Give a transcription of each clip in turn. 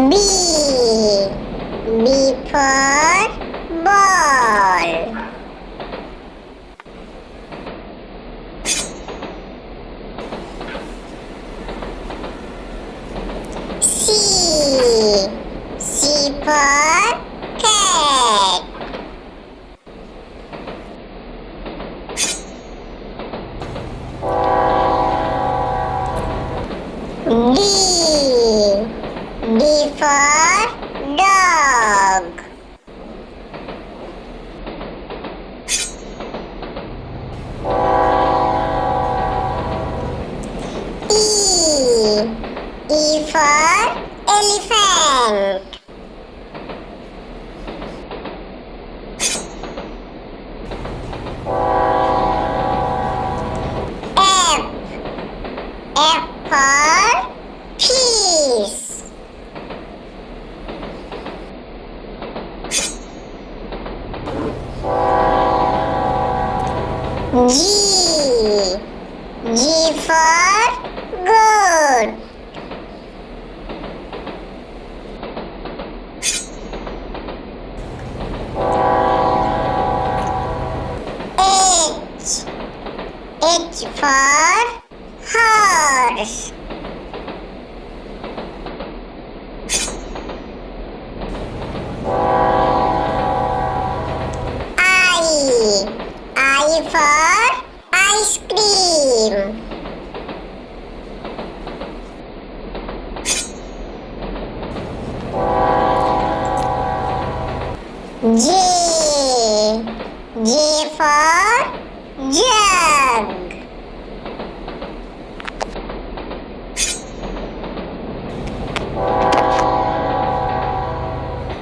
B. B for ball. C. C for cat. D. D for dog. E. E for elephant. F. F for peace. G. G for goat. H. H for horse. I for ice cream. J. J for jug.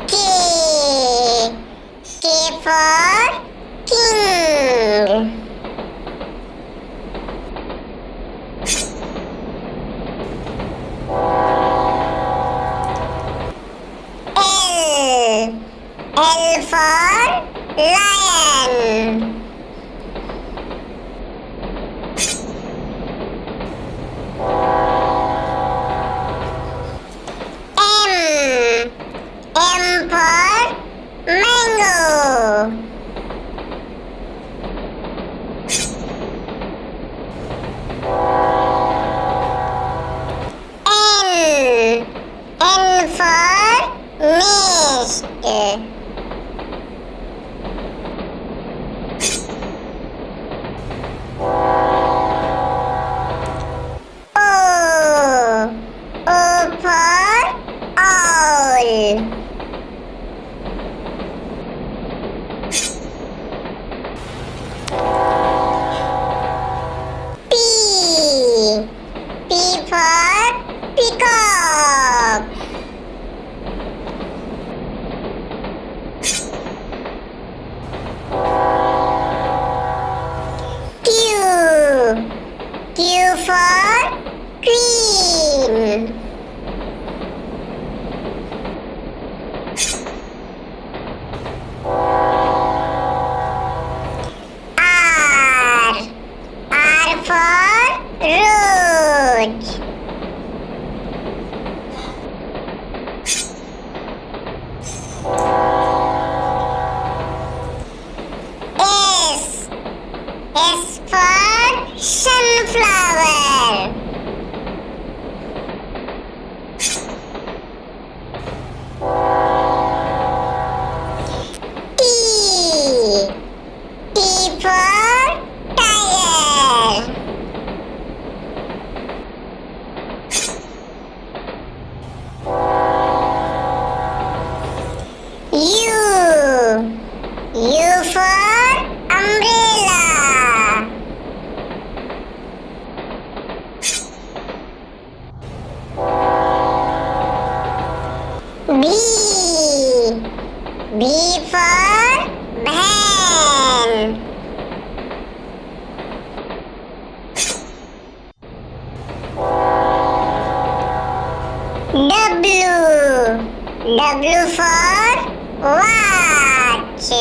K. K for king. L. L for lion. M. M for mango. N. N for nest. O. O for owl. P. P for peacock. Q. Q for queen. R. R for rose. S. S for sunflower. T. T for tiger. U. U for umbrella. B. B for van. W. W for watch.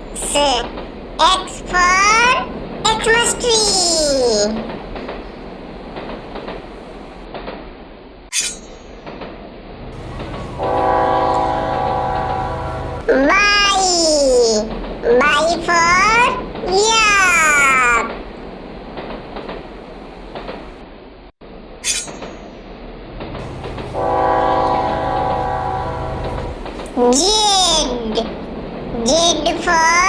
X. X for Tapestry. Y for yak. Z for